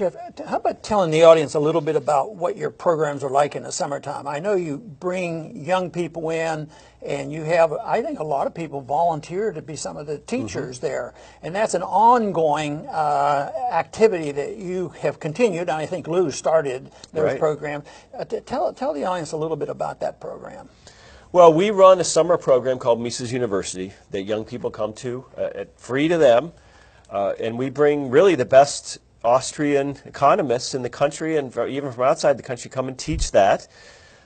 Jeff, how about telling the audience a little bit about what your programs are like in the summertime? I know you bring young people in, and you have, I think, a lot of people volunteer to be some of the teachers there, and that's an ongoing activity that you have continued. And I think Lou started those programs. Tell the audience a little bit about that program. Well, we run a summer program called Mises University that young people come to, free to them, and we bring really the best Austrian economists in the country, and even from outside the country, come and teach that.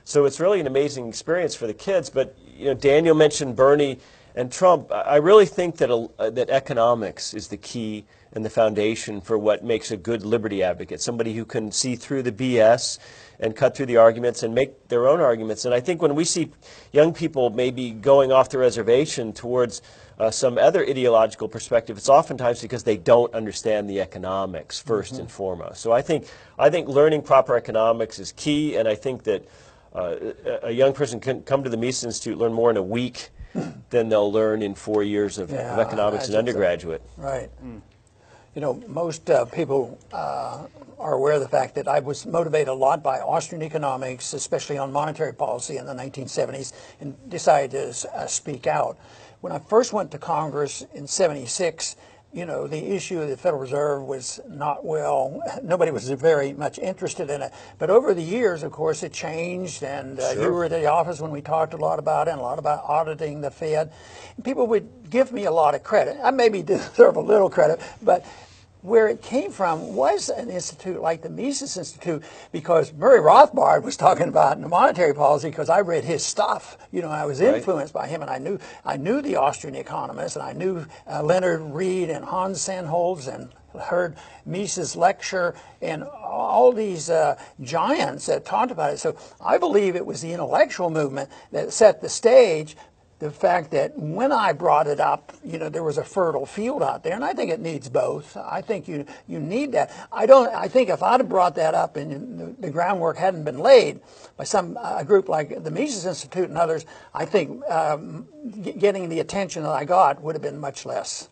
So it's really an amazing experience for the kids. But you know, Daniel mentioned Bernie and Trump. I really think that that economics is the key and the foundation for what makes a good liberty advocate. Somebody who can see through the BS and cut through the arguments and make their own arguments. And I think when we see young people maybe going off the reservation towards some other ideological perspective, it's oftentimes because they don't understand the economics first and foremost. So I think learning proper economics is key, and I think that a young person can come to the Mises Institute, learn more in a week than they'll learn in 4 years of economics in undergraduate. Right. You know, most people are aware of the fact that I was motivated a lot by Austrian economics, especially on monetary policy in the 1970s, and decided to speak out. When I first went to Congress in '76, you know, the issue of the Federal Reserve was not well, nobody was very much interested in it. But over the years, of course, it changed, and you were at the office when we talked a lot about it, and a lot about auditing the Fed. And people would give me a lot of credit. I maybe deserve a little credit, but where it came from was an institute like the Mises Institute, because Murray Rothbard was talking about monetary policy, because I read his stuff. You know, I was influenced by him, and I knew the Austrian economists, and I knew Leonard Read and Hans Sennholz, and heard Mises lecture, and all these giants that talked about it. So I believe it was the intellectual movement that set the stage. The fact that when I brought it up, you know, there was a fertile field out there, and I think it needs both. I think you need that. I think if I'd have brought that up and the groundwork hadn't been laid by a group like the Mises Institute and others, I think getting the attention that I got would have been much less.